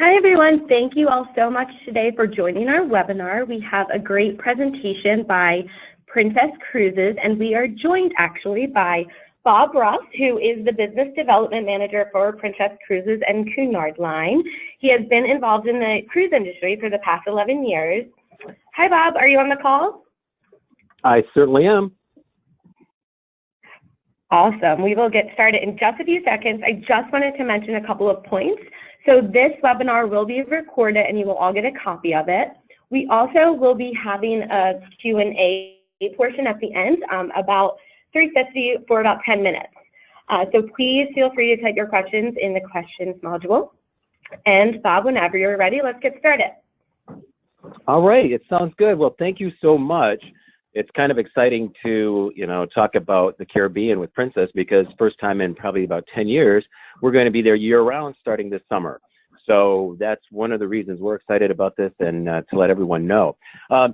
Hi everyone, thank you all so much today for joining our webinar. We have a great presentation by Princess Cruises, and we are joined actually by Bob Ross, who is the Business Development Manager for Princess Cruises and Cunard Line. He has been involved in the cruise industry for the past 11 years. Hi Bob, are you on the call? I certainly am. Awesome. We will get started in just a few seconds. I just wanted to mention a couple of points. So this webinar will be recorded and you will all get a copy of it. We also will be having a Q&A portion at the end, about 3:50 for about 10 minutes. So please feel free to type your questions in the questions module. And Bob, whenever you're ready, let's get started. All right, it sounds good. Well, thank you so much. It's kind of exciting to, talk about the Caribbean with Princess, because first time in probably about 10 years, we're going to be there year-round starting this summer. So that's one of the reasons we're excited about this, and to let everyone know.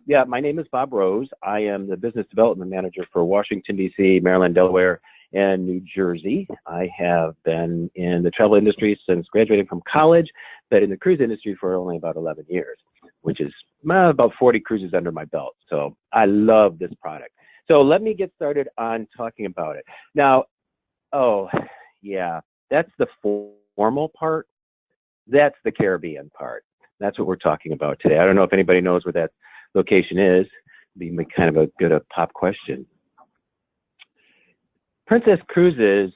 Yeah, my name is Bob Rose. I am the Business Development Manager for Washington, D.C., Maryland, Delaware, and New Jersey. I have been in the travel industry since graduating from college, but in the cruise industry for only about 11 years, which is about 40 cruises under my belt. So I love this product. So let me get started on talking about it. Now, oh, yeah, that's the formal part. That's the Caribbean part. That's what we're talking about today. I don't know if anybody knows where that location is. It'd be kind of a good pop question. Princess Cruises,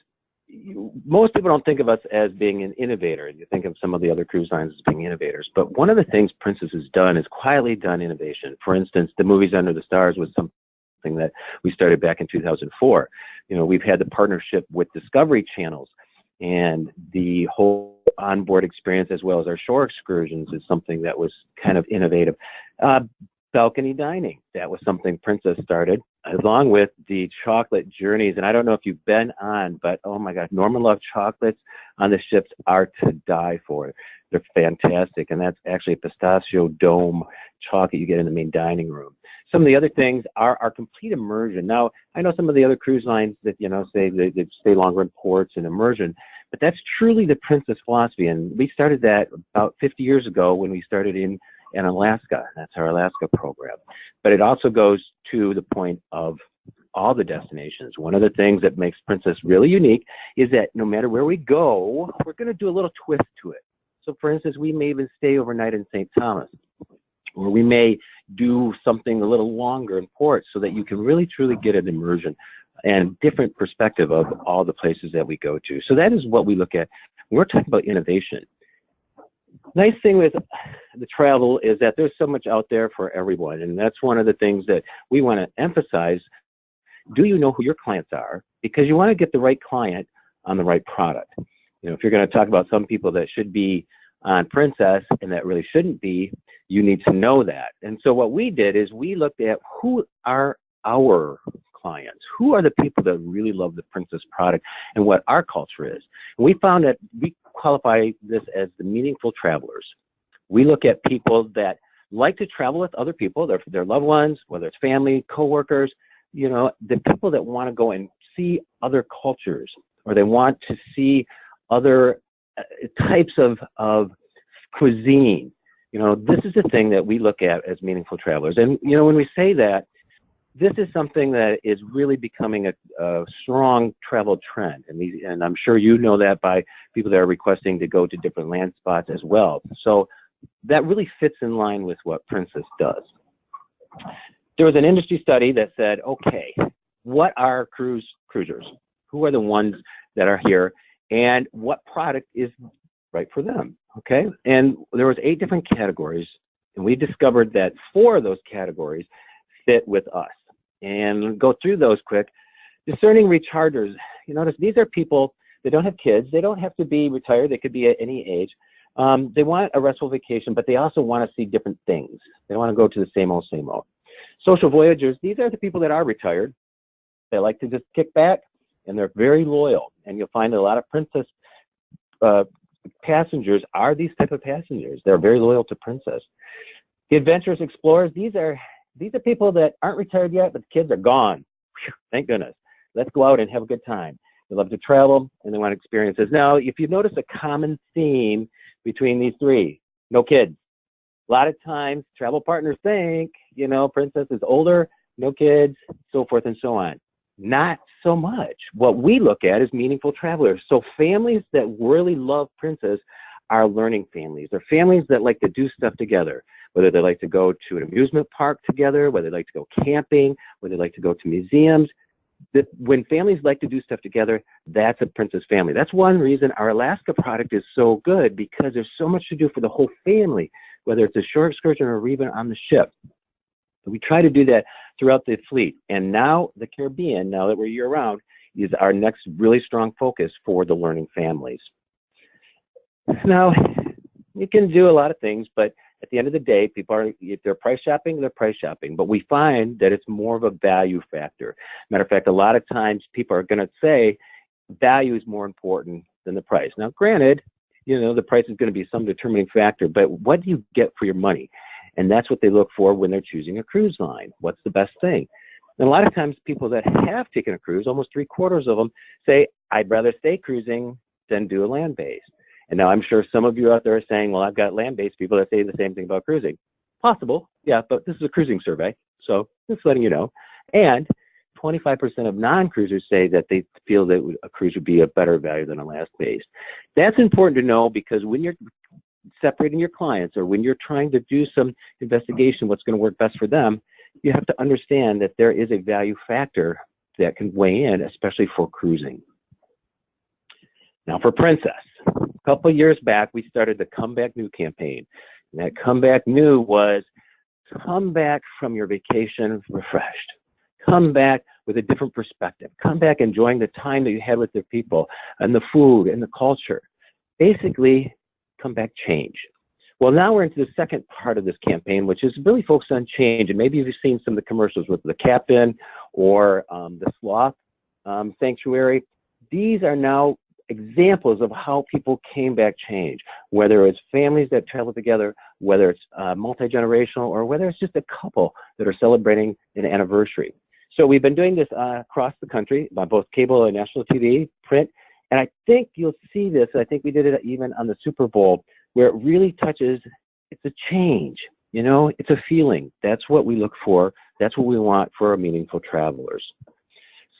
most people don't think of us as being an innovator. You think of some of the other cruise lines as being innovators. But one of the things Princess has done is quietly done innovation. For instance, the movies Under the Stars was something that we started back in 2004. We've had the partnership with Discovery Channels, and the whole onboard experience as well as our shore excursions is something that was kind of innovative. Balcony dining, that was something Princess started, along with the chocolate journeys. And I don't know if you've been on, but oh my God, Norman Love chocolates on the ships are to die for. They're fantastic. And that's actually a pistachio dome chocolate you get in the main dining room. Some of the other things are our complete immersion. Now, I know some of the other cruise lines that, say they stay longer in ports and immersion, but that's truly the Princess philosophy. And we started that about 50 years ago when we started in Alaska. That's our Alaska program. But it also goes to the point of all the destinations. One of the things that makes Princess really unique is that no matter where we go, we're going to do a little twist to it. So for instance, we may even stay overnight in St. Thomas, or we may do something a little longer in port so that you can really truly get an immersion and different perspective of all the places that we go to. So that is what we look at when we're talking about innovation. Nice thing with the travel is that there's so much out there for everyone, and that's one of the things that we want to emphasize. Do you know who your clients are? Because you want to get the right client on the right product. If you're going to talk about some people that should be on Princess and that really shouldn't be, you need to know that. And so what we did is we looked at who are our clients, who are the people that really love the Princess product and what our culture is. And we found that we qualify this as the meaningful travelers. We look at people that like to travel with other people, their loved ones, whether it's family, coworkers, the people that want to go and see other cultures, or they want to see other types of cuisine. This is the thing that we look at as meaningful travelers. And, when we say that, this is something that is really becoming a strong travel trend. And I'm sure you know that by people that are requesting to go to different land spots as well. So that really fits in line with what Princess does. There was an industry study that said, okay, what are cruisers? Who are the ones that are here? And what product is right for them? Okay. And there was 8 different categories, and we discovered that 4 of those categories fit with us. And go through those quick. Discerning rechargers. You notice these are people that don't have kids. They don't have to be retired. They could be at any age. They want a restful vacation, but they also want to see different things. They don't want to go to the same old, same old. Social voyagers. These are the people that are retired. They like to just kick back, and they're very loyal. And you'll find that a lot of Princess passengers are these type of passengers. They're very loyal to Princess. The adventurous explorers. These are people that aren't retired yet, but the kids are gone. Whew, thank goodness. Let's go out and have a good time. They love to travel, and they want experiences. Now, if you notice a common theme between these 3, no kids. A lot of times travel partners think, you know, Princess is older, no kids, so forth and so on. Not so much. What we look at is meaningful travelers. So families that really love Princess are learning families. They're families that like to do stuff together, whether they like to go to an amusement park together, whether they like to go camping, whether they like to go to museums. When families like to do stuff together, that's a Princess family. That's one reason our Alaska product is so good, because there's so much to do for the whole family, whether it's a short excursion or even on the ship. So we try to do that throughout the fleet. And now the Caribbean, now that we're year-round, is our next really strong focus for the learning families. Now, you can do a lot of things, but at the end of the day, people are, if they're price shopping, they're price shopping. But we find that it's more of a value factor. Matter of fact, a lot of times people are going to say value is more important than the price. Now, granted, you know, the price is going to be some determining factor, but what do you get for your money? And that's what they look for when they're choosing a cruise line. What's the best thing? And a lot of times people that have taken a cruise, almost 3/4 of them say, I'd rather stay cruising than do a land-based. And now I'm sure some of you out there are saying, well, I've got land-based people that say the same thing about cruising. Possible, yeah, but this is a cruising survey, so just letting you know. And 25% of non-cruisers say that they feel that a cruise would be a better value than a land-based. That's important to know, because when you're separating your clients, or when you're trying to do some investigation what's going to work best for them, you have to understand that there is a value factor that can weigh in, especially for cruising. Now for Princess, a couple of years back, we started the Come Back New campaign. And that Come Back New was come back from your vacation refreshed. Come back with a different perspective. Come back enjoying the time that you had with the people and the food and the culture. Basically, come back change. Well, now we're into the second part of this campaign, which is really focused on change. And maybe you've seen some of the commercials with the captain or the Sloth Sanctuary. These are now examples of how people came back change, whether it's families that travel together, whether it's multi-generational, or whether it's just a couple that are celebrating an anniversary. So we've been doing this across the country by both cable and national TV, print, and I think you'll see this. I think we did it even on the Super Bowl, where it really touches, it's a change, you know, it's a feeling. That's what we look for. That's what we want for our meaningful travelers.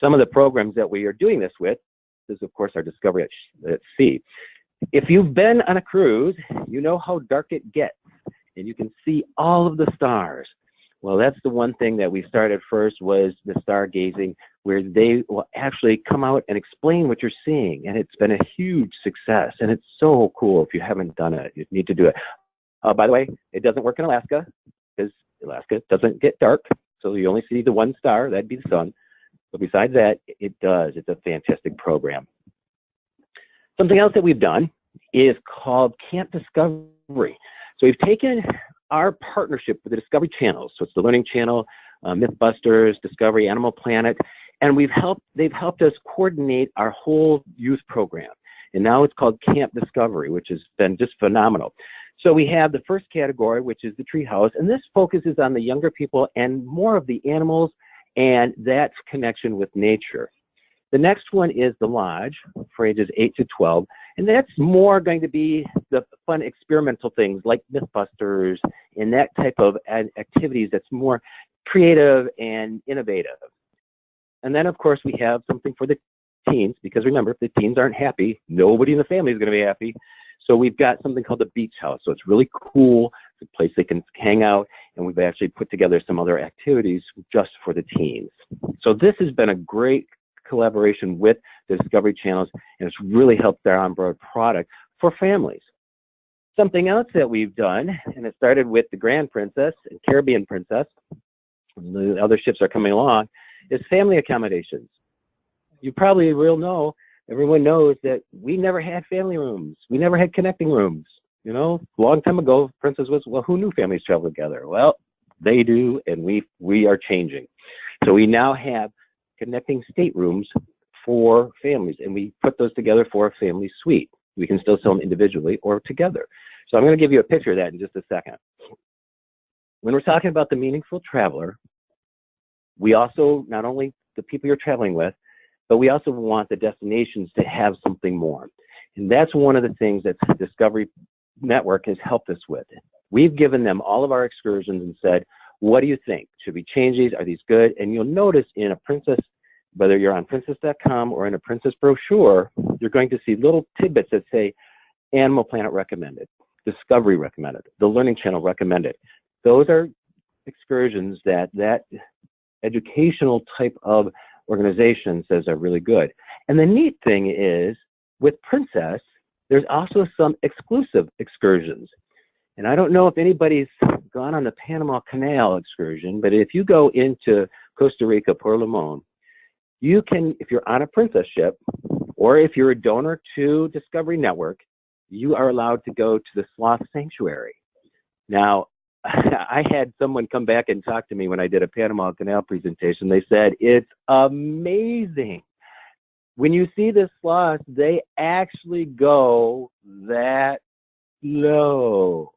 Some of the programs that we are doing this with is, of course, our Discovery at Sea. If you've been on a cruise, you know how dark it gets, and you can see all of the stars. Well, that's the one thing that we started first, was the Stargazing, where they will actually come out and explain what you're seeing. And it's been a huge success. And it's so cool. If you haven't done it, you need to do it. By the way, it doesn't work in Alaska, because Alaska doesn't get dark. So you only see the one star, that'd be the sun. But besides that, it does. It's a fantastic program. Something else that we've done is called Camp Discovery. So we've taken our partnership with the Discovery Channel. So it's the Learning Channel, Mythbusters, Discovery, Animal Planet, and they've helped us coordinate our whole youth program. And now it's called Camp Discovery, which has been just phenomenal. So we have the first category, which is the treehouse, and this focuses on the younger people and more of the animals and that connection with nature. The next one is the lodge for ages 8 to 12, and that's more going to be the fun experimental things like Mythbusters and that type of activities that's more creative and innovative. And then, of course, we have something for the teens, because remember, if the teens aren't happy, nobody in the family is going to be happy. So we've got something called the Beach House. So it's really cool. It's a place they can hang out, and we've actually put together some other activities just for the teens. So this has been a great collaboration with the Discovery Channels, and it's really helped our on-board product for families. Something else that we've done, and it started with the Grand Princess and Caribbean Princess, and the other ships are coming along, is family accommodations. You probably will know, everyone knows that we never had family rooms. We never had connecting rooms. You know, a long time ago, Princess was, well, who knew families travel together? Well, they do, and we are changing. So we now have connecting staterooms for families, and we put those together for a family suite. We can still sell them individually or together. So I'm going to give you a picture of that in just a second. When we're talking about the meaningful traveler, we also, not only the people you're traveling with, but we also want the destinations to have something more. And that's one of the things that Discovery network has helped us with. We've given them all of our excursions and said, what do you think? Should we change these? Are these good? And you'll notice in a Princess, whether you're on princess.com or in a Princess brochure, you're going to see little tidbits that say Animal Planet recommended, Discovery recommended, the Learning Channel recommended. Those are excursions that educational type of organization says are really good. And the neat thing is, with Princess, there's also some exclusive excursions. And I don't know if anybody's gone on the Panama Canal excursion, but if you go into Costa Rica, Puerto Limon, you can, if you're on a Princess ship, or if you're a donor to Discovery Network, you are allowed to go to the Sloth Sanctuary. Now, I had someone come back and talk to me when I did a Panama Canal presentation. They said, it's amazing. When you see the sloths, they actually go that low.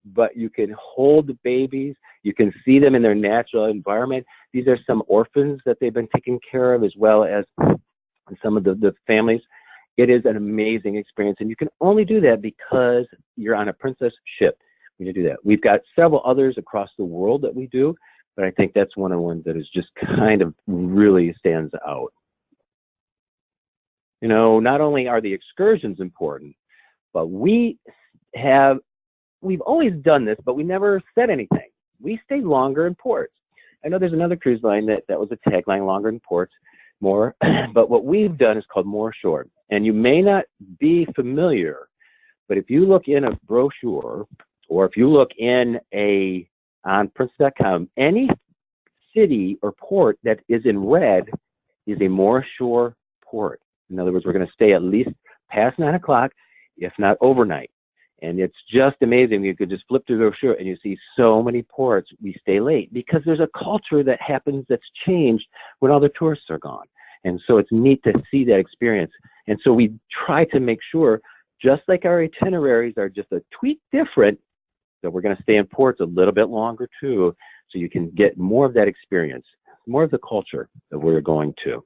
But you can hold the babies. You can see them in their natural environment. These are some orphans that they've been taking care of, as well as some of the families. It is an amazing experience, and you can only do that because you're on a Princess ship when you do that. We've got several others across the world that we do, but I think that's one of the ones that is just kind of really stands out. You know, not only are the excursions important, but we've always done this, but we never said anything. We stay longer in ports. I know there's another cruise line that was a tagline, longer in ports, more, but what we've done is called More Shore. And you may not be familiar, but if you look in a brochure, or if you look in on Princess.com, any city or port that is in red is a More Shore port. In other words, we're going to stay at least past 9 o'clock, if not overnight. And it's just amazing. You could just flip through the brochure and you see so many ports. We stay late because there's a culture that happens that's changed when all the tourists are gone. And so it's neat to see that experience. And so we try to make sure, just like our itineraries are just a tweak different, that we're going to stay in ports a little bit longer too, so you can get more of that experience, more of the culture that we're going to.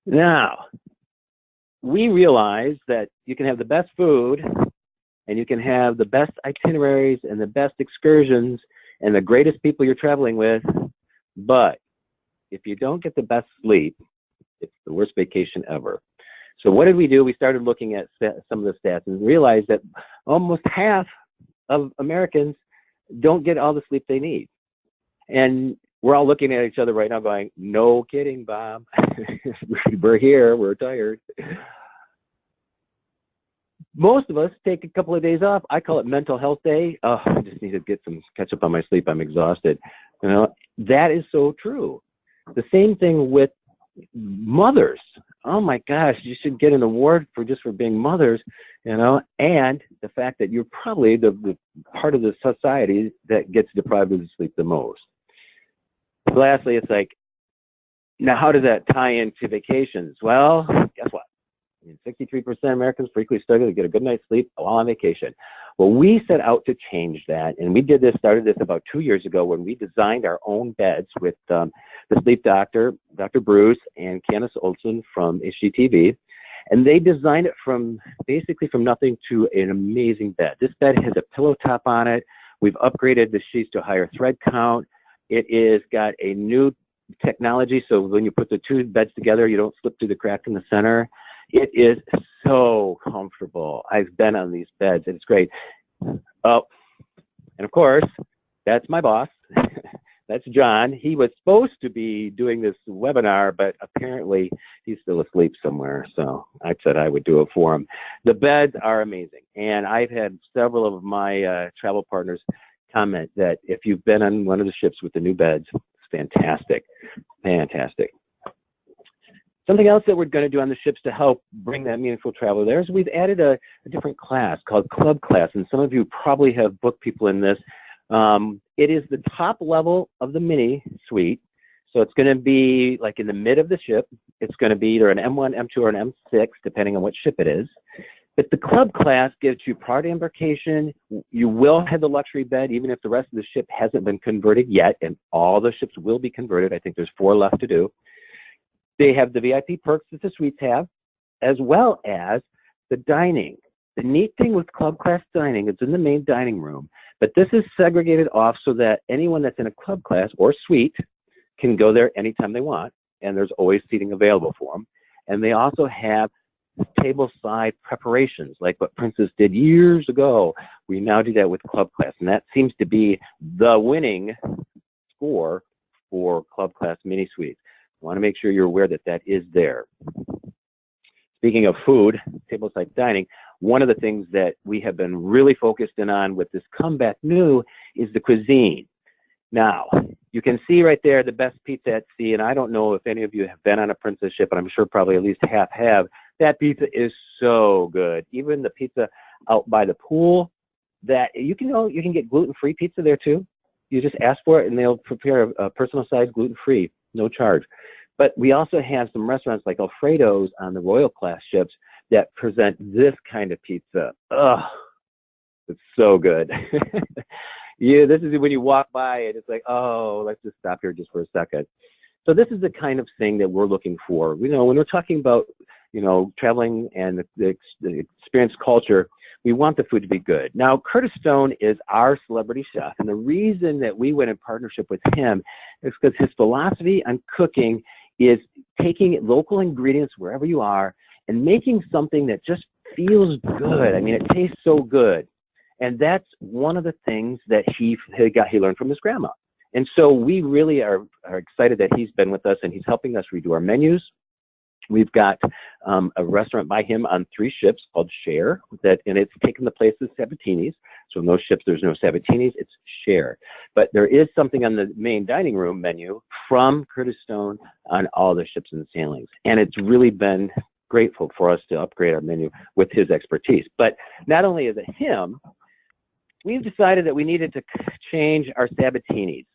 Now, we realize that you can have the best food and you can have the best itineraries and the best excursions and the greatest people you're traveling with, but if you don't get the best sleep, it's the worst vacation ever. So what did we do? We started looking at some of the stats and realized that almost half of Americans don't get all the sleep they need. And we're all looking at each other right now going, no kidding, Bob. We're here, we're tired. Most of us take a couple of days off. I call it mental health day. Oh, I just need to catch up on my sleep. I'm exhausted. You know, that is so true. The same thing with mothers. Oh my gosh, you should get an award for being mothers, you know, and the fact that you're probably the part of the society that gets deprived of sleep the most. Lastly, it's like, now how does that tie into vacations? Well, guess what? 63% of Americans frequently struggle to get a good night's sleep while on vacation. Well, we set out to change that, and we started this about 2 years ago when we designed our own beds with the sleep doctor, Dr. Bruce, and Candace Olson from HGTV, and they designed it basically from nothing to an amazing bed. This bed has a pillow top on it. We've upgraded the sheets to a higher thread count. It is got a new technology, so when you put the two beds together, you don't slip through the crack in the center. It is so comfortable. I've been on these beds, and it's great. Oh, and of course, that's my boss. That's John. He was supposed to be doing this webinar, but apparently he's still asleep somewhere, so I said I would do it for him. The beds are amazing, and I've had several of my travel partners comment that if you've been on one of the ships with the new beds, it's fantastic, fantastic. Something else that we're going to do on the ships to help bring that meaningful travel there is we've added a different class called Club Class, and some of you probably have booked people in this. It is the top level of the mini suite, so it's going to be like in the mid of the ship. It's going to be either an M1, M2, or an M6, depending on what ship it is. But the Club Class gives you priority embarkation. You will have the luxury bed, even if the rest of the ship hasn't been converted yet, and all the ships will be converted. I think there's 4 left to do. They have the VIP perks that the suites have, as well as the dining. The neat thing with club class dining, it's in the main dining room, but this is segregated off so that anyone that's in a club class or suite can go there anytime they want, and there's always seating available for them. And they also have table-side preparations, like what Princess did years ago. We now do that with club class, and that seems to be the winning score for club class mini suites. I want to make sure you're aware that that is there. Speaking of food, table-side dining, one of the things that we have been really focused in on with this comeback new is the cuisine. Now, you can see right there the best pizza at sea, and I don't know if any of you have been on a Princess ship, but I'm sure probably at least half have. That pizza is so good. Even the pizza out by the pool, that you can get gluten-free pizza there too. You just ask for it, and they'll prepare a personal-sized gluten-free, no charge. But we also have some restaurants like Alfredo's on the Royal class ships that present this kind of pizza. Ugh, it's so good. Yeah, this is when you walk by it, it's like, oh, let's just stop here just for a second. So this is the kind of thing that we're looking for. You know, when we're talking about, you know, traveling and the experience culture, we want the food to be good. Now, Curtis Stone is our celebrity chef, and the reason that we went in partnership with him is because his philosophy on cooking is taking local ingredients wherever you are and making something that just feels good. I mean, it tastes so good. And that's one of the things that he learned from his grandma. And so we really are excited that he's been with us, and he's helping us redo our menus. We've got a restaurant by him on 3 ships called Share, and it's taken the place of Sabatini's. So in those ships, there's no Sabatini's, it's Share. But there is something on the main dining room menu from Curtis Stone on all the ships and sailings. And it's really been grateful for us to upgrade our menu with his expertise. But not only is it him, we've decided that we needed to change our Sabatini's.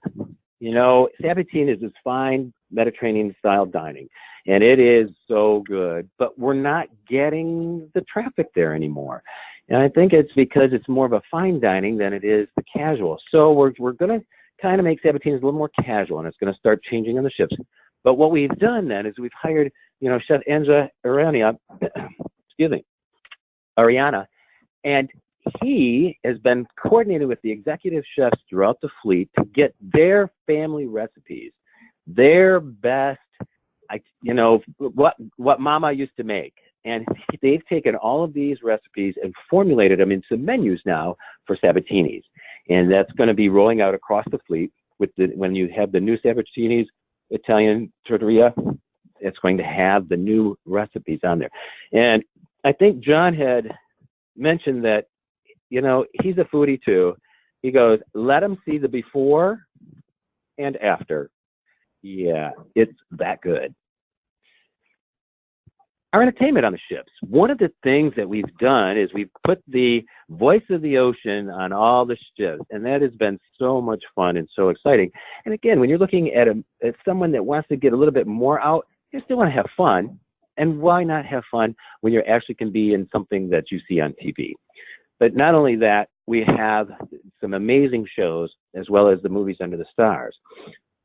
You know, Sabatini's is fine Mediterranean-style dining, and it is so good, but we're not getting the traffic there anymore. And I think it's because it's more of a fine dining than it is the casual. So we're going to kind of make Sabatini's a little more casual, and it's going to start changing on the ships. But what we've done then is we've hired, you know, Chef Angela Ariana, and he has been coordinated with the executive chefs throughout the fleet to get their family recipes, their best, you know, what Mama used to make. And they've taken all of these recipes and formulated them into menus now for Sabatini's. And that's going to be rolling out across the fleet when you have the new Sabatini's Italian Trattoria, it's going to have the new recipes on there. And I think John had mentioned that, you know, he's a foodie too. He goes, let him see the before and after. Yeah, it's that good. Our entertainment on the ships. One of the things that we've done is we've put the voice of the ocean on all the ships, and that has been so much fun and so exciting. And again, when you're looking at someone that wants to get a little bit more out, you still want to have fun. And why not have fun when you actually can be in something that you see on TV? But not only that, we have some amazing shows as well as the movies under the stars.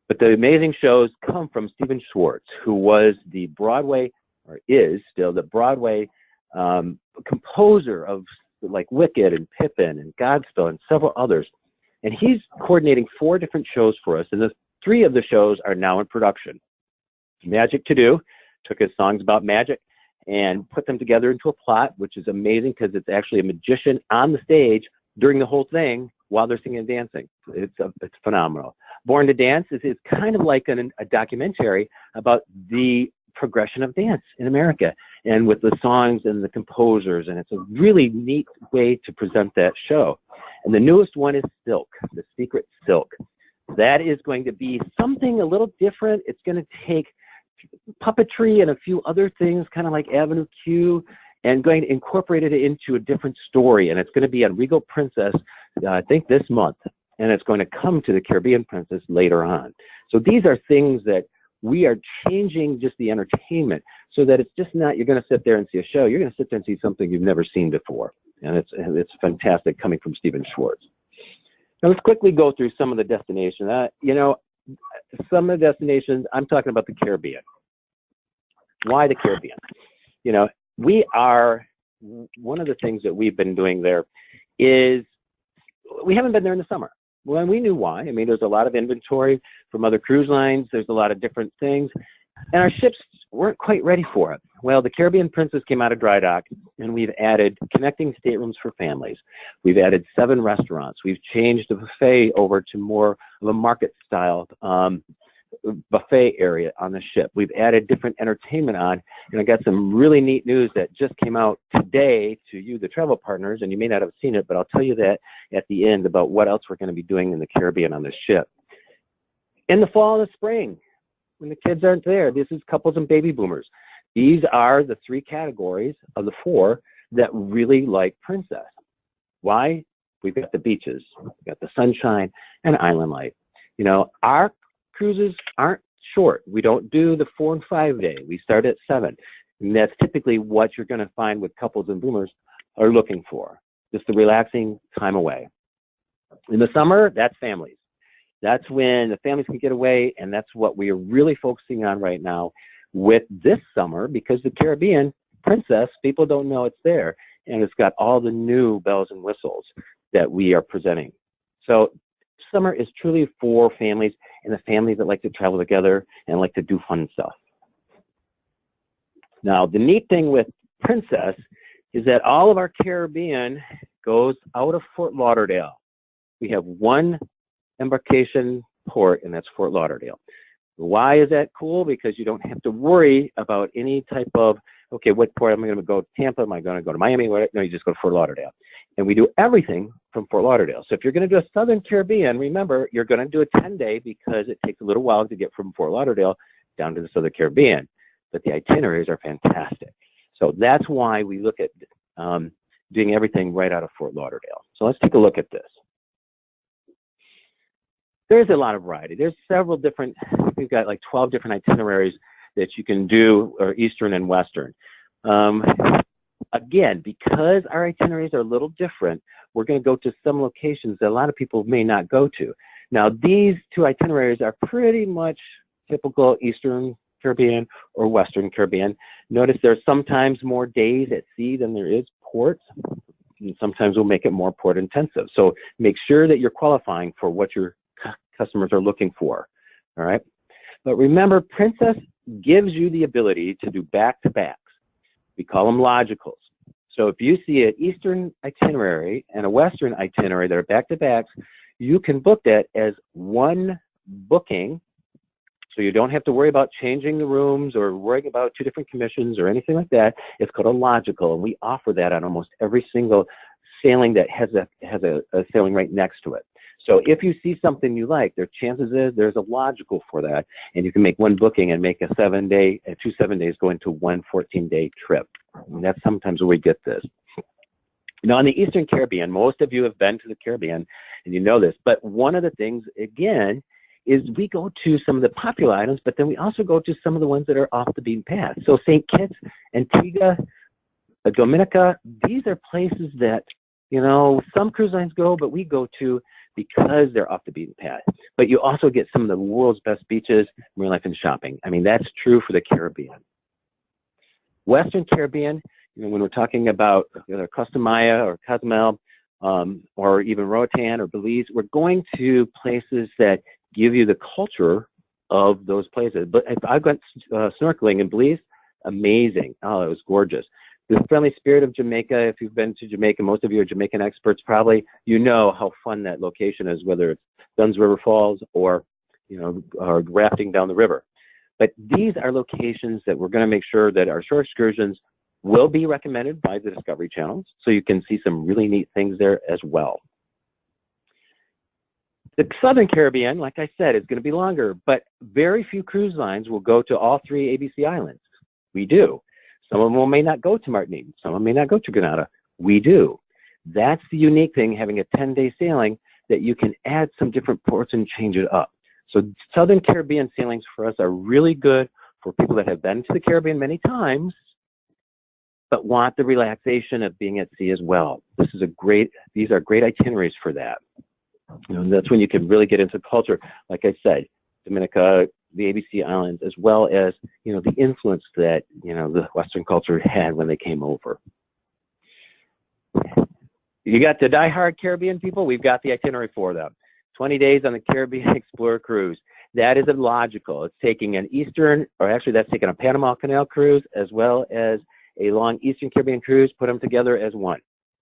But the amazing shows come from Stephen Schwartz, who was the Broadway, or is still the Broadway composer of like Wicked and Pippin and Godspell and several others. And he's coordinating 4 different shows for us, and the 3 of the shows are now in production. Magic to Do took his songs about magic and put them together into a plot, which is amazing because it's actually a magician on the stage during the whole thing while they're singing and dancing. It's phenomenal. Born to Dance is kind of like a documentary about the progression of dance in America and with the songs and the composers, and it's a really neat way to present that show. And the newest one is Silk, The Secret Silk. That is going to be something a little different. It's going to take puppetry and a few other things, kind of like Avenue Q, and going to incorporate it into a different story. And it's going to be on Regal Princess, I think this month, and it's going to come to the Caribbean Princess later on. So these are things that we are changing just the entertainment so that it's just not, you're going to sit there and see a show. You're going to sit there and see something you've never seen before. And it's fantastic coming from Stephen Schwartz. Now let's quickly go through some of the destinations. You know, some of the destinations, I'm talking about the Caribbean. Why the Caribbean? You know, we are one of the things that we've been doing there is we haven't been there in the summer. Well, and we knew why. I mean, there's a lot of inventory from other cruise lines. There's a lot of different things. And our ships weren't quite ready for it. Well, the Caribbean Princess came out of dry dock, and we've added connecting staterooms for families. We've added 7 restaurants. We've changed the buffet over to more of a market-style buffet area on the ship. We've added different entertainment on, and I got some really neat news that just came out today to you, the travel partners, and you may not have seen it, but I'll tell you that at the end about what else we're going to be doing in the Caribbean on this ship. In the fall and the spring, when the kids aren't there, this is couples and baby boomers. These are the 3 categories of the 4 that really like Princess. Why? We've got the beaches, we've got the sunshine, and island life. You know, our cruises aren't short. We don't do the 4 and 5 day. We start at 7. And that's typically what you're going to find with couples and boomers are looking for. Just a relaxing time away. In the summer, that's families. That's when the families can get away, and that's what we are really focusing on right now with this summer, because the Caribbean Princess, people don't know it's there, and it's got all the new bells and whistles that we are presenting. So summer is truly for families and the families that like to travel together and like to do fun stuff. Now, the neat thing with Princess is that all of our Caribbean goes out of Fort Lauderdale. We have one embarkation port, and that's Fort Lauderdale. Why is that cool? Because you don't have to worry about any type of, okay, what port am I going to go to? Tampa? Am I going to go to Miami? No, you just go to Fort Lauderdale. And we do everything from Fort Lauderdale. So if you're going to do a Southern Caribbean, remember, you're going to do a 10-day because it takes a little while to get from Fort Lauderdale down to the Southern Caribbean. But the itineraries are fantastic. So that's why we look at doing everything right out of Fort Lauderdale. So let's take a look at this. There's a lot of variety. There's several different, we've got like 12 different itineraries that you can do, or Eastern and Western. Again, because our itineraries are a little different, we're going to go to some locations that a lot of people may not go to. Now, these 2 itineraries are pretty much typical Eastern Caribbean or Western Caribbean. Notice there's sometimes more days at sea than there is ports, and sometimes we'll make it more port intensive. So make sure that you're qualifying for what your customers are looking for, all right? But remember, Princess gives you the ability to do back-to-backs. We call them logicals. So if you see an Eastern itinerary and a Western itinerary that are back-to-backs, you can book that as one booking, so you don't have to worry about changing the rooms or worrying about 2 different commissions or anything like that. It's called a logical, and we offer that on almost every single sailing that has a sailing right next to it. So if you see something you like, their chances is there's a logical for that, and you can make one booking and make a 7-day, 2 7 days go into one 14-day trip. And that's sometimes where we get this. Now, in the Eastern Caribbean, most of you have been to the Caribbean, and you know this, but one of the things, again, is we go to some of the popular islands, but then we also go to some of the ones that are off the beaten path. So St. Kitts, Antigua, Dominica, these are places that, you know, some cruise lines go, but we go to because they're off the beaten path. But you also get some of the world's best beaches, marine life, and shopping. I mean, that's true for the Caribbean. Western Caribbean, you know, when we're talking about either Costa Maya or Cozumel, or even Roatan or Belize, we're going to places that give you the culture of those places. But I've got snorkeling in Belize, amazing. Oh, it was gorgeous. The friendly spirit of Jamaica, if you've been to Jamaica, most of you are Jamaican experts probably, you know how fun that location is, whether it's Dunn's River Falls or, you know, or rafting down the river. But these are locations that we're going to make sure that our shore excursions will be recommended by the Discovery Channel, so you can see some really neat things there as well. The Southern Caribbean, like I said, is going to be longer, but very few cruise lines will go to all 3 ABC islands. We do. Some of them may not go to Martinique. Some of them may not go to Grenada. We do. That's the unique thing, having a 10-day sailing, that you can add some different ports and change it up. So Southern Caribbean sailings for us are really good for people that have been to the Caribbean many times, but want the relaxation of being at sea as well. These are great itineraries for that. You know, that's when you can really get into culture. Like I said, Dominica, the ABC Islands, as well as, you know, the influence that, you know, the Western culture had when they came over. You got the diehard Caribbean people, we've got the itinerary for them. 20 days on the Caribbean Explorer Cruise. That is illogical. It's taking an Eastern, or actually that's taking a Panama Canal cruise as well as a long Eastern Caribbean cruise, put them together as one.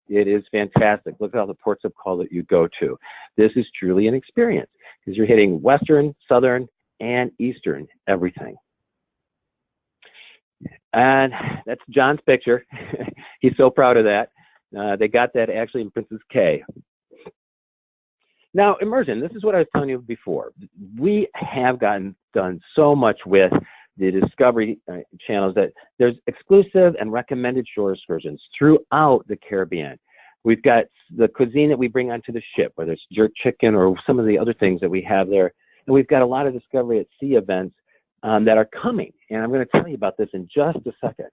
It is fantastic. Look at all the ports of call that you go to. This is truly an experience because you're hitting Western, Southern, and Eastern, everything. And that's John's picture. He's so proud of that. They got that actually in Princess K. Now, immersion, this is what I was telling you before. We have done so much with the Discovery channels that there's exclusive and recommended shore excursions throughout the Caribbean. We've got the cuisine that we bring onto the ship, whether it's jerk chicken or some of the other things that we have there. And we've got a lot of Discovery at Sea events that are coming. And I'm going to tell you about this in just a second.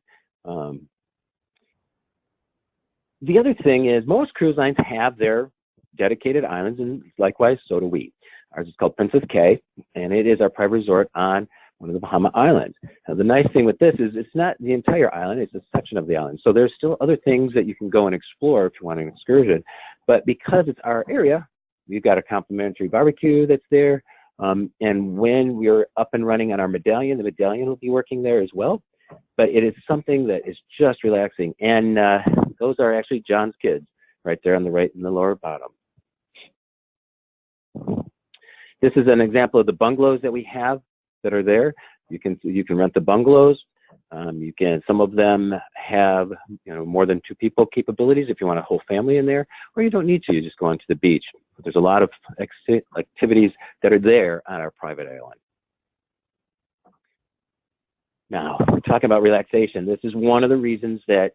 The other thing is most cruise lines have their dedicated islands, and likewise, so do we. Ours is called Princess K, and it is our private resort on one of the Bahama Islands. Now, the nice thing with this is it's not the entire island, it's a section of the island. So there's still other things that you can go and explore if you want an excursion. But because it's our area, we've got a complimentary barbecue that's there. And when we're up and running on our Medallion, the Medallion will be working there as well. But it is something that is just relaxing. And those are actually John's kids right there on the right in the lower bottom. This is an example of the bungalows that we have that are there. You can rent the bungalows. Some of them have more than 2 people capabilities if you want a whole family in there, or you don't need to. You just go onto the beach. But there's a lot of activities that are there on our private island. Now, we're talking about relaxation. This is one of the reasons that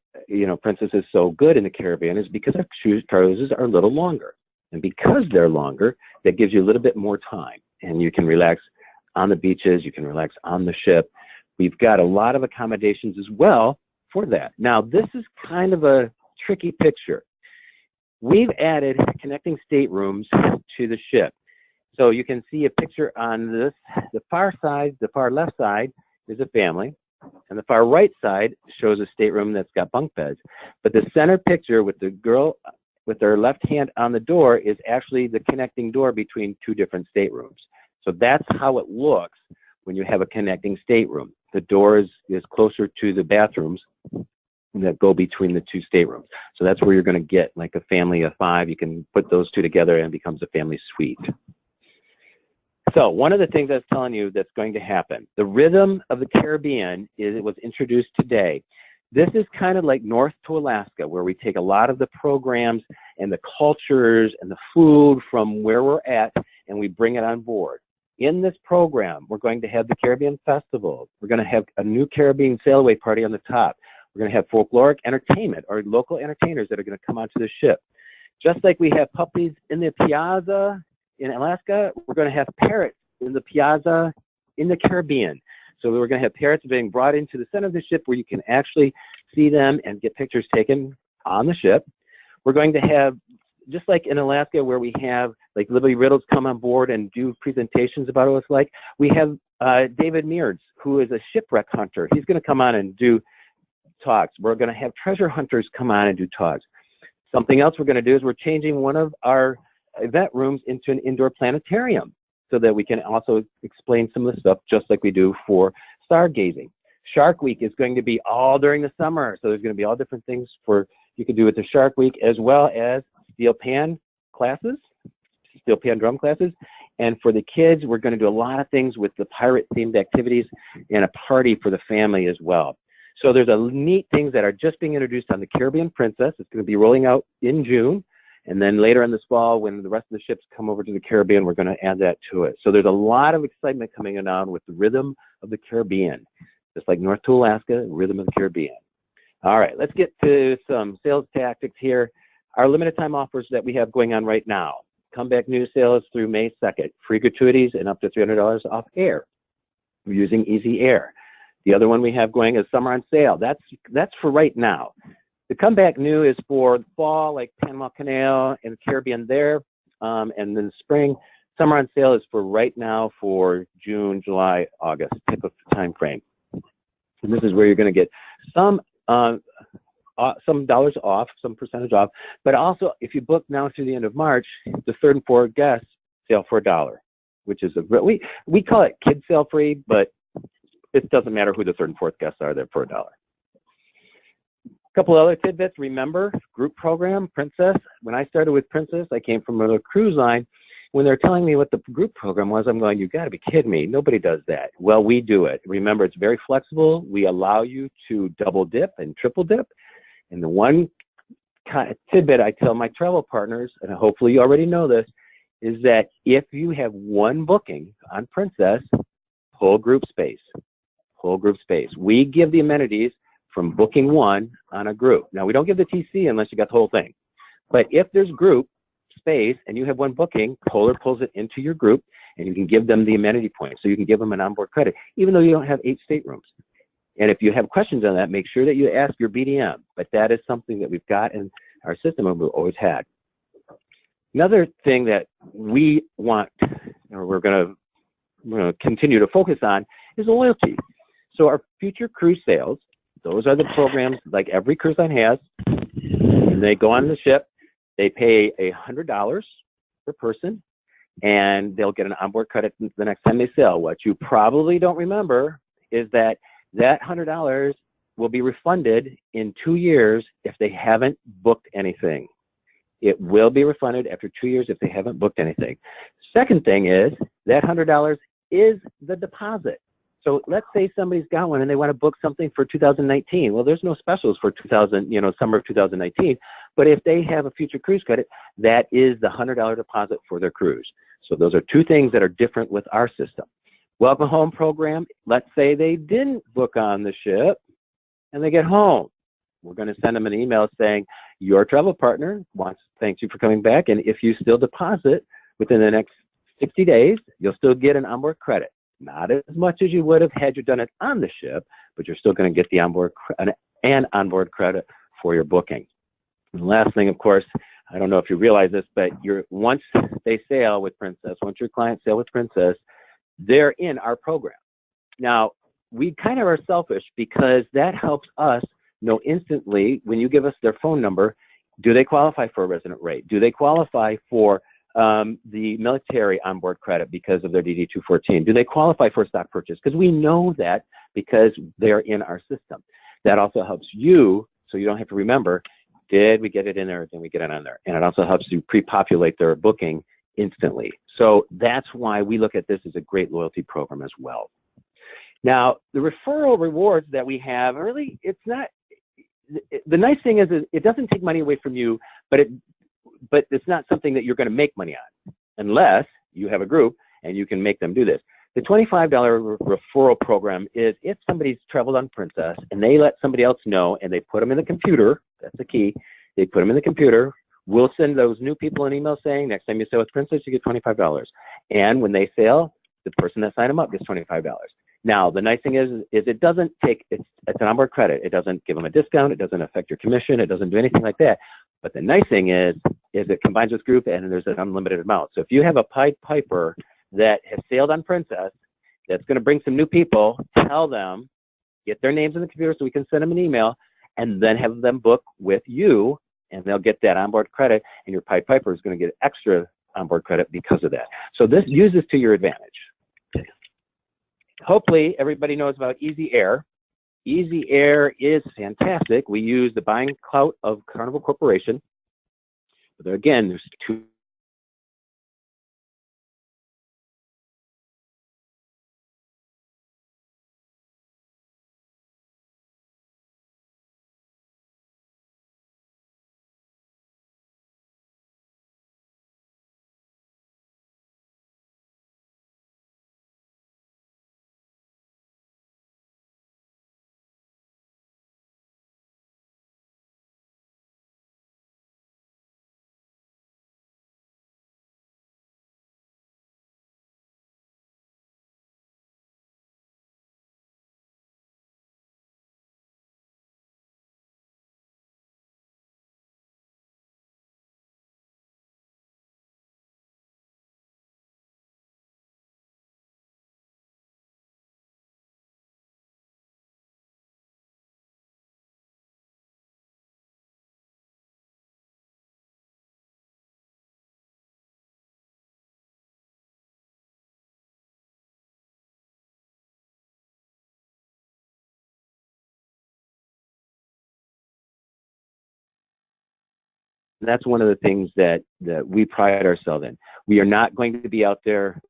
Princess is so good in the Caribbean is because our cruises are a little longer. And because they're longer, that gives you a little bit more time. And you can relax on the beaches, you can relax on the ship. We've got a lot of accommodations as well for that. Now, this is kind of a tricky picture. We've added connecting staterooms to the ship. So you can see a picture on this. The far side, the far left side is a family, and the far right side shows a stateroom that's got bunk beds. But the center picture with the girl with her left hand on the door is actually the connecting door between 2 different staterooms. So that's how it looks when you have a connecting stateroom. The door is closer to the bathrooms that go between the 2 staterooms. So that's where you're going to get like a family of 5. You can put those 2 together and it becomes a family suite. So one of the things I was telling you that's going to happen, the rhythm of the Caribbean it was introduced today. This is kind of like North to Alaska, where we take a lot of the programs and the cultures and the food from where we're at, and we bring it on board. In this program, we're going to have the Caribbean Festival. We're going to have a new Caribbean sail-away party on the top. We're going to have folkloric entertainment or local entertainers that are going to come onto the ship. Just like we have puppies in the piazza in Alaska, we're going to have parrots in the piazza in the Caribbean. So we're going to have parrots being brought into the center of the ship where you can actually see them and get pictures taken on the ship. We're going to have, just like in Alaska where we have like Liberty Riddles come on board and do presentations about what it's like, we have David Meards, who is a shipwreck hunter. He's going to come on and do talks. We're going to have treasure hunters come on and do talks. Something else we're going to do is we're changing one of our event rooms into an indoor planetarium so that we can also explain some of the stuff just like we do for stargazing. Shark Week is going to be all during the summer, so there's going to be all different things you can do with the Shark Week, as well as steel pan classes, steel pan drum classes. And for the kids, we're going to do a lot of things with the pirate-themed activities and a party for the family as well. So there's a neat things that are just being introduced on the Caribbean Princess. It's going to be rolling out in June. And then later in this fall, when the rest of the ships come over to the Caribbean, we're going to add that to it. So there's a lot of excitement coming on with the rhythm of the Caribbean, just like North to Alaska, rhythm of the Caribbean. All right, let's get to some sales tactics here. Our limited time offers that we have going on right now. Comeback new sales through May 2nd. Free gratuities and up to $300 off air. We're using Easy Air. The other one we have going is Summer on Sale. That's for right now. The comeback new is for the fall, like Panama Canal and the Caribbean there, and then spring. Summer on Sale is for right now for June, July, August type of time frame. And this is where you're going to get some some dollars off, some percentage off, but also if you book now through the end of March, the third and fourth guests sale for $1, which is we call it kid sale free, but it doesn't matter who the third and fourth guests are, they're for $1. A couple other tidbits. Remember, group program, Princess. When I started with Princess, I came from a cruise line. When they're telling me what the group program was, I'm going, you got to be kidding me. Nobody does that. Well, we do it. Remember, it's very flexible. We allow you to double dip and triple dip. And the one tidbit I tell my travel partners, and hopefully you already know this, is that if you have one booking on Princess, pull group space. Pull group space. We give the amenities from booking one on a group. Now, we don't give the TC unless you got the whole thing. But if there's group space and you have one booking, Polar pulls it into your group and you can give them the amenity points. So you can give them an onboard credit, even though you don't have 8 staterooms. And if you have questions on that, make sure that you ask your BDM. But that is something that we've got in our system and we've always had. Another thing that we want, or we're going to continue to focus on, is loyalty. So our future cruise sales, those are the programs like every cruise line has. And they go on the ship, they pay $100 per person, and they'll get an onboard credit the next time they sail. What you probably don't remember is that $100 will be refunded in 2 years if they haven't booked anything. It will be refunded after 2 years if they haven't booked anything. Second thing is that $100 is the deposit. So let's say somebody's got one and they want to book something for 2019. Well, there's no specials for summer of 2019. But if they have a future cruise credit, that is the $100 deposit for their cruise. So those are two things that are different with our system. Welcome home program. Let's say they didn't book on the ship and they get home. We're going to send them an email saying your travel partner thanks you for coming back. And if you still deposit within the next 60 days, you'll still get an onboard credit. Not as much as you would have had you done it on the ship, but you're still going to get the onboard credit for your booking. And the last thing, of course, I don't know if you realize this, but once they sail with Princess, once your clients sail with Princess, they're in our program. Now, we kind of are selfish because that helps us know instantly when you give us their phone number, do they qualify for a resident rate? Do they qualify for the military onboard credit because of their DD-214? Do they qualify for a stock purchase? Because we know that because they're in our system. That also helps you, so you don't have to remember, did we get it in there or did we get it on there? And it also helps you pre-populate their booking instantly. So that's why we look at this as a great loyalty program as well. Now, the referral rewards that we have, really, it's not, the nice thing is it doesn't take money away from you, but it's not something that you're going to make money on unless you have a group and you can make them do this. The $25 referral program is if somebody's traveled on Princess and they let somebody else know and they put them in the computer, that's the key, they put them in the computer, we'll send those new people an email saying next time you sail with Princess, you get $25. And when they sail, the person that signed them up gets $25. Now, the nice thing is it doesn't take, it's an onboard credit. It doesn't give them a discount. It doesn't affect your commission. It doesn't do anything like that. But the nice thing is it combines with group and there's an unlimited amount. So if you have a Pied Piper that has sailed on Princess that's going to bring some new people, tell them, get their names in the computer so we can send them an email and then have them book with you and they'll get that onboard credit and your Pied Piper is going to get extra onboard credit because of that. So use this to your advantage. Hopefully everybody knows about Easy Air. Easy Air is fantastic. We use the buying clout of Carnival Corporation. But again, there's two that's one of the things that we pride ourselves in. We are not going to be out there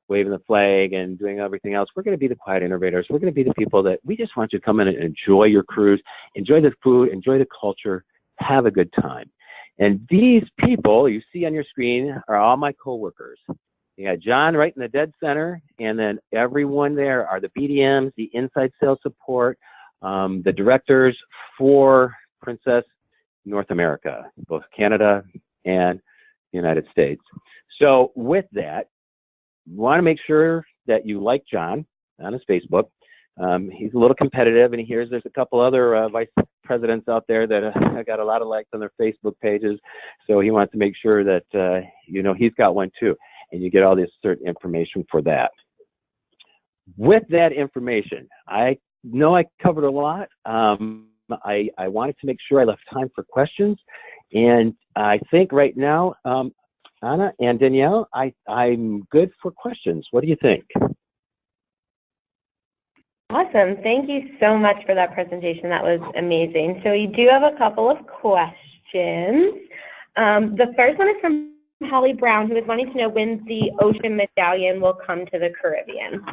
waving the flag and doing everything else. We're going to be the quiet innovators. We're going to be the people that we just want you to come in and enjoy your cruise, enjoy the food, enjoy the culture, have a good time. And these people you see on your screen are all my coworkers. You got John right in the dead center, and then everyone there are the BDMs, the inside sales support, the directors for Princess North America, both Canada and the United States. So with that, you want to make sure that you like John on his Facebook. He's a little competitive, and he hears there's a couple other vice presidents out there that got a lot of likes on their Facebook pages. So he wants to make sure that he's got one too, and you get all this certain information for that. With that information, I know I covered a lot. I wanted to make sure I left time for questions, and I think right now, Anna and Danielle, I'm good for questions. What do you think? Awesome. Thank you so much for that presentation. That was amazing. So we do have a couple of questions. The first one is from Holly Brown, who is wanting to know when the Ocean Medallion will come to the Caribbean.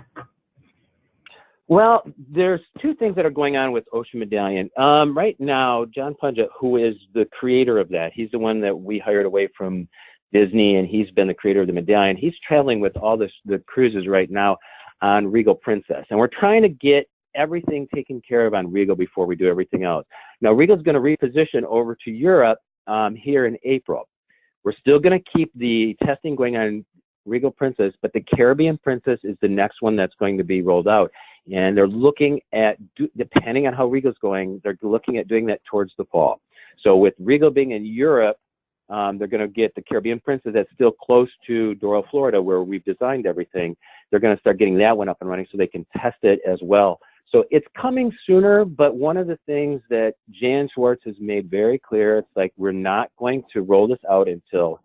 Well, there's two things that are going on with Ocean Medallion. Right now, John Punja, who is the creator of that, he's the one that we hired away from Disney, and he's been the creator of the Medallion. He's traveling with all the cruises right now on Regal Princess, and we're trying to get everything taken care of on Regal before we do everything else. Now, Regal's going to reposition over to Europe here in April. We're still going to keep the testing going on Regal Princess, but the Caribbean Princess is the next one that's going to be rolled out. And they're looking at, depending on how Regal's going, they're looking at doing that towards the fall. So with Regal being in Europe, they're going to get the Caribbean Princess that's still close to Doral, Florida, where we've designed everything. They're going to start getting that one up and running so they can test it as well. So it's coming sooner, but one of the things that Jan Schwartz has made very clear, it's like we're not going to roll this out until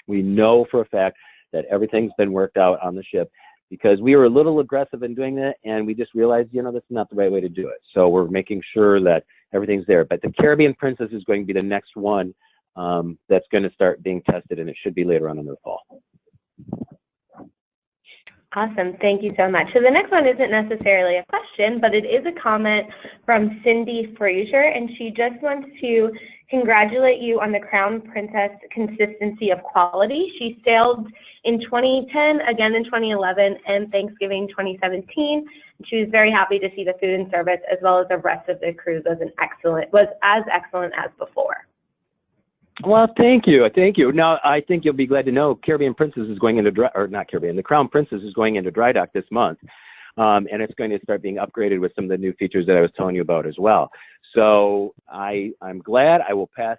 we know for a fact that everything's been worked out on the ship, because we were a little aggressive in doing that, and we just realized, that's not the right way to do it. So we're making sure that everything's there. But the Caribbean Princess is going to be the next one that's going to start being tested, and it should be later on in the fall. Awesome. Thank you so much. So the next one isn't necessarily a question, but it is a comment from Cindy Frazier, and she just wants to congratulate you on the Crown Princess consistency of quality. She sailed in 2010, again in 2011, and Thanksgiving 2017. She was very happy to see the food and service as well as the rest of the cruise was as excellent as before. Well, thank you. Thank you. Now, I think you'll be glad to know Caribbean Princess is going into the Crown Princess is going into dry dock this month. And it's going to start being upgraded with some of the new features that I was telling you about as well. So I'm glad. I will pass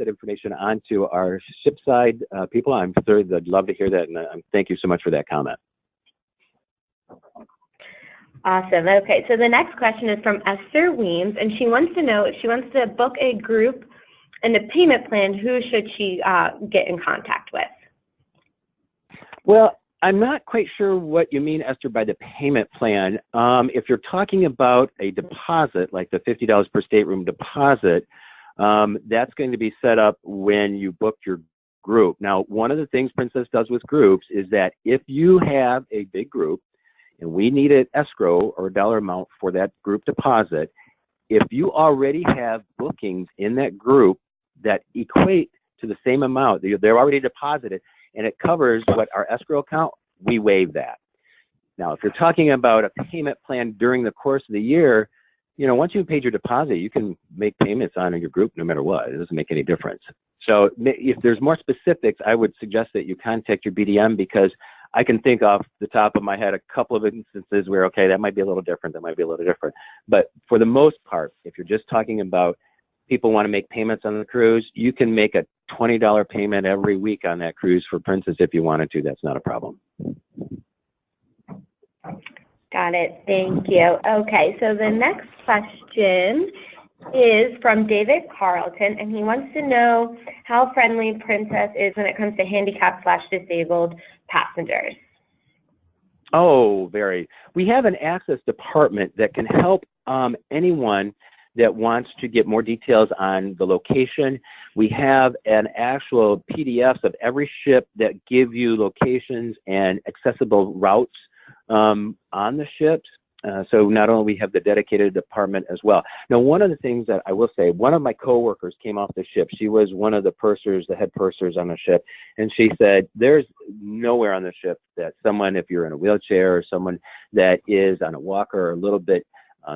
that information on to our shipside people. I'm sure they'd love to hear that, and thank you so much for that comment. Awesome. Okay, so the next question is from Esther Weems, and she wants to know if she wants to book a group and a payment plan, who should she get in contact with? Well, I'm not quite sure what you mean, Esther, by the payment plan. If you're talking about a deposit, like the $50 per stateroom deposit, that's going to be set up when you book your group. Now, one of the things Princess does with groups is that if you have a big group and we need an escrow or a dollar amount for that group deposit, if you already have bookings in that group that equate to the same amount, they're already deposited, and it covers what our escrow account, we waive that. Now, if you're talking about a payment plan during the course of the year, once you've paid your deposit, you can make payments on your group no matter what. It doesn't make any difference. So if there's more specifics, I would suggest that you contact your BDM, because I can think off the top of my head a couple of instances where, okay, that might be a little different, that might be a little different. But for the most part, if you're just talking about people want to make payments on the cruise, you can make a $20 payment every week on that cruise for Princess if you wanted to. That's not a problem. Got it. Thank you. Okay, so the next question is from David Carlton, and he wants to know how friendly Princess is when it comes to handicapped/disabled passengers. Oh, very. We have an access department that can help anyone that wants to get more details on the location, we have an actual PDFs of every ship that give you locations and accessible routes on the ships. So not only we have the dedicated department as well. Now, one of the things that I will say, one of my coworkers came off the ship. She was one of the pursers, the head pursers on the ship, and she said, there's nowhere on the ship that someone, if you're in a wheelchair or someone that is on a walker or a little bit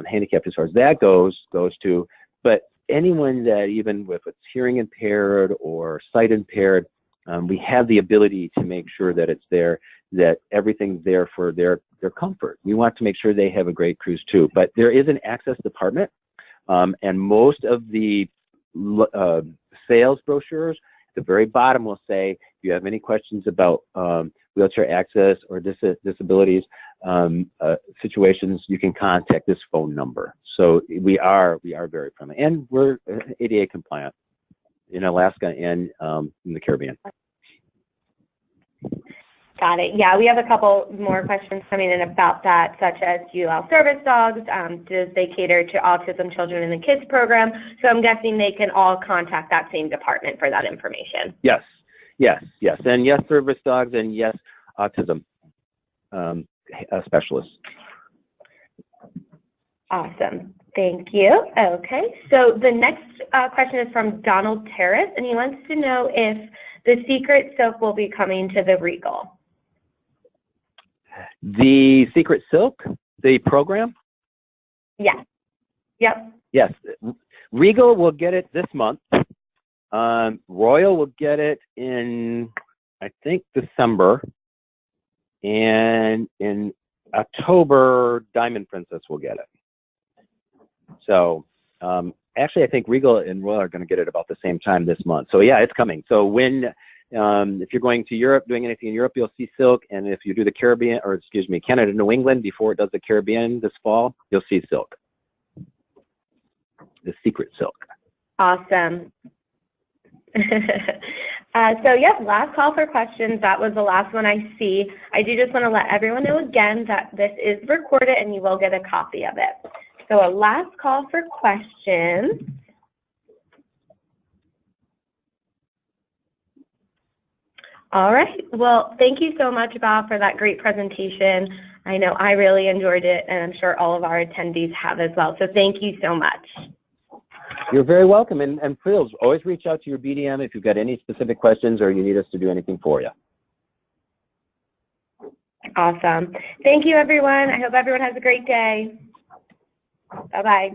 handicapped as far as that goes to, but anyone that even with it's hearing impaired or sight impaired, we have the ability to make sure that it's there, that everything's there for their comfort. We want to make sure they have a great cruise too. But there is an access department, and most of the sales brochures at the very bottom will say, if you have any questions about wheelchair access or disabilities situations, you can contact this phone number. So we are very friendly, and we're ADA compliant in Alaska and in the Caribbean. Got it. Yeah, we have a couple more questions coming in about that, such as, do you allow service dogs? Does they cater to autism children in the kids program? So I'm guessing they can all contact that same department for that information. Yes, and yes, service dogs, and yes, autism specialists. Awesome. Thank you. Okay, so the next question is from Donald Terrace, and he wants to know if the Secret Silk will be coming to the Regal. The Secret Silk, the program? Yes. Yep. Yes. Regal will get it this month. Royal will get it in, I think, December. And in October, Diamond Princess will get it. So actually, I think Regal and Royal are going to get it about the same time this month. So yeah, it's coming. So when, if you're going to Europe, doing anything in Europe, you'll see Silk. And if you do the Caribbean, or excuse me, Canada, New England, before it does the Caribbean this fall, you'll see Silk. The Secret Silk. Awesome. So yep, last call for questions. That was the last one I see. I do just want to let everyone know again that this is recorded and you will get a copy of it. So a last call for questions. All right. Well, thank you so much, Bob, for that great presentation. I know I really enjoyed it, and I'm sure all of our attendees have as well. So thank you so much. You're very welcome. And please always reach out to your BDM if you've got any specific questions or you need us to do anything for you. Awesome. Thank you, everyone. I hope everyone has a great day. Bye-bye.